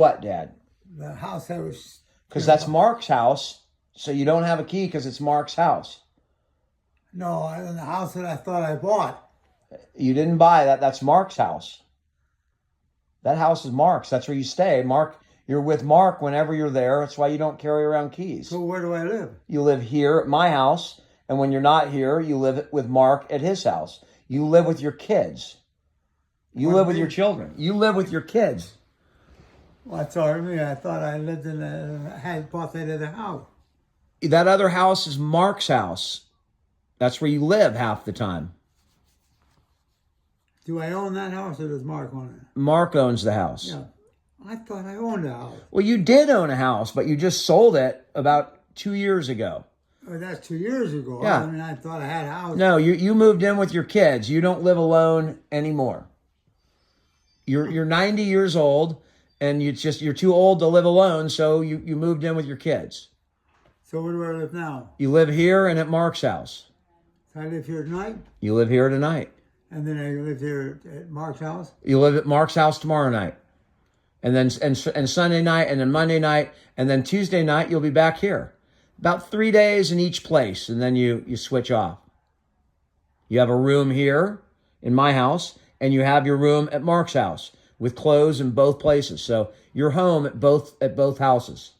What, Dad? The house I was... Because that's Mark's house, so you don't have a key because it's Mark's house. No, in the house that I thought I bought. You didn't buy that. That's Mark's house. That house is Mark's. That's where you stay. Mark, you're with Mark whenever you're there. That's why you don't carry around keys. So where do I live? You live here at my house, and when you're not here, you live with Mark at his house. You live with your kids. You live with your children. You live with your kids. Well, that's all right. I thought I lived in had bought that other house. That other house is Mark's house. That's where you live half the time. Do I own that house or does Mark own it? Mark owns the house. Yeah. I thought I owned the house. Well, you did own a house, but you just sold it about 2 years ago. Oh, that's 2 years ago. Yeah. I mean, I thought I had a house. No, you moved in with your kids. You don't live alone anymore. You're 90 years old, and you're too old to live alone, so you moved in with your kids. So where do I live now? You live here and at Mark's house. So I live here tonight? You live here tonight. And then I live here at Mark's house? You live at Mark's house tomorrow night. And then and Sunday night, and then Monday night, and then Tuesday night, you'll be back here. About 3 days in each place, and then you switch off. You have a room here in my house, and you have your room at Mark's house with clothes in both places. So you're home at both houses.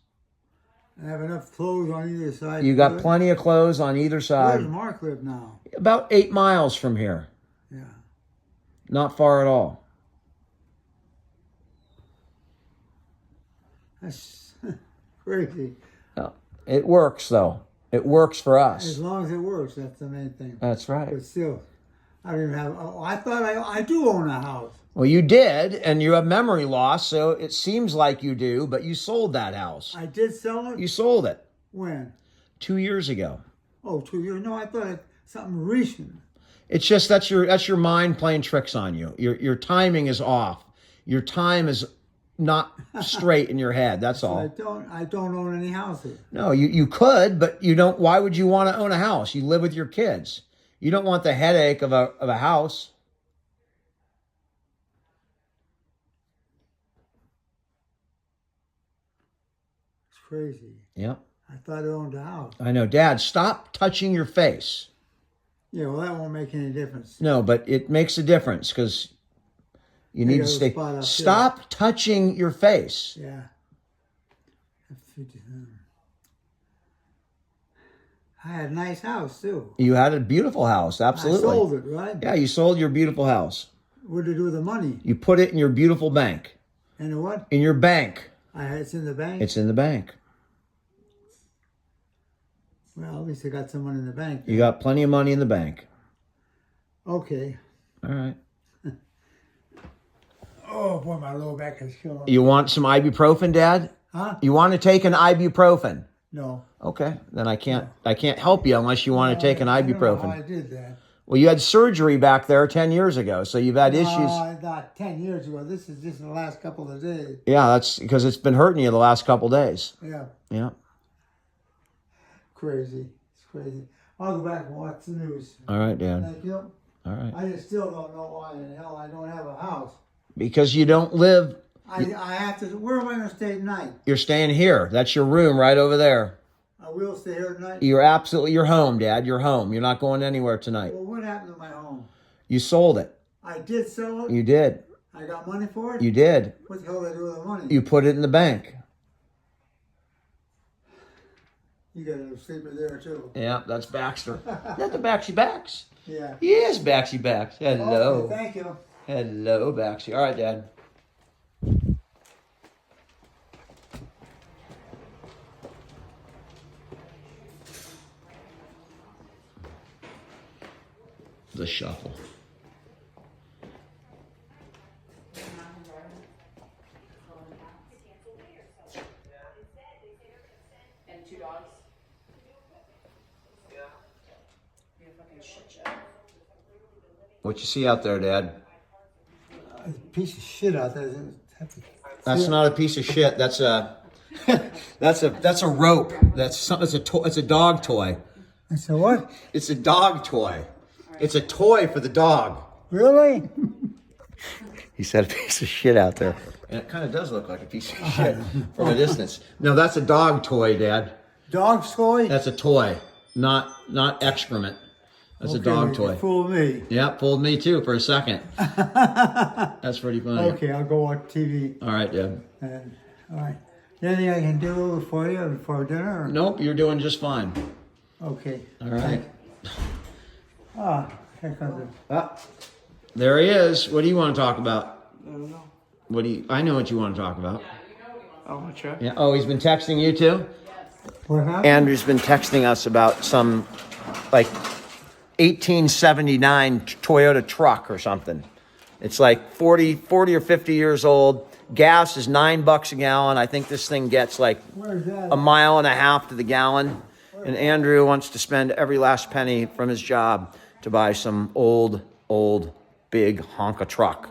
I have enough clothes on either side. You got plenty of clothes on either side. Where does Mark live now? About 8 miles from here. Yeah. Not far at all. That's crazy. No, it works, though. It works for us. As long as it works, that's the main thing. That's right. But still, I don't even have... Oh, I thought I do own a house. Well, you did, and you have memory loss, so it seems like you do, but you sold that house. I did sell it? You sold it. When? 2 years ago. Oh, 2 years? No, I thought it something recent. It's just that's your mind playing tricks on you. Your timing is off. Your time is not straight in your head. That's all. I don't own any houses. No, you could, but you don't. Why would you want to own a house? You live with your kids. You don't want the headache of a house. It's crazy. Yep. I thought I owned a house. I know. Dad, stop touching your face. Yeah, well, that won't make any difference. No, but it makes a difference because you need to stay. Stop touching your face. Yeah. I had a nice house, too. You had a beautiful house, absolutely. I sold it, right? Yeah, you sold your beautiful house. What did I do with the money? You put it in your beautiful bank. In the what? In your bank. It's in the bank? It's in the bank. Well, at least I got some money in the bank. You got plenty of money in the bank. Okay. All right. Oh, boy, my lower back is killing me. You want some ibuprofen, Dad? Huh? You want to take an ibuprofen? No. Okay, then I can't help you unless you want to take an ibuprofen. I don't know how I did that. Well, you had surgery back there 10 years ago, so you've had issues. Not 10 years ago. This is just the last couple of days. Yeah, that's because it's been hurting you the last couple days. Yeah. Yeah. Crazy. It's crazy. I'll go back and watch the news. All right, Dad. Thank you. All right. I just still don't know why in the hell I don't have a house. Because you don't live. I have to. Where am I going to stay tonight? You're staying here. That's your room right over there. I will stay here tonight? You're home, Dad. You're home. You're not going anywhere tonight. Well, what happened to my home? You sold it. I did sell it? You did. I got money for it? You did. What the hell did I do with the money? You put it in the bank. You got a sleeper there, too. Yeah, that's Baxter. That's the Baxy Bax. Yeah. Yes, Baxy Bax. Hello. Okay, thank you. Hello, Baxy. All right, Dad. The shuffle. And 2 dogs. Yeah. Be a fucking shit show. What you see out there, Dad? A piece of shit out there. That's not a piece of shit. That's a that's a rope. It's a dog toy. It's a what? It's a dog toy. It's a toy for the dog. Really? He said a piece of shit out there. And it kind of does look like a piece of shit from a distance. No, that's a dog toy, Dad. Dog toy? That's a toy, not excrement. That's a dog toy. Fooled me. Yeah, fooled me too for a second. That's pretty funny. Okay, I'll go watch TV. All right, Dad. And, all right. Anything I can do for you before dinner? Or? Nope, you're doing just fine. Okay. All right. Here comes it. There he is. What do you want to talk about? I don't know. I know what you want to talk about. I'll check. Yeah. Oh, he's been texting you too? What happened? Andrew's been texting us about some like 1879 Toyota truck or something. It's like 40 or 50 years old. Gas is $9 a gallon. I think this thing gets like Where's that? a mile and a half to the gallon. And Andrew wants to spend every last penny from his job to buy some old, big honka truck.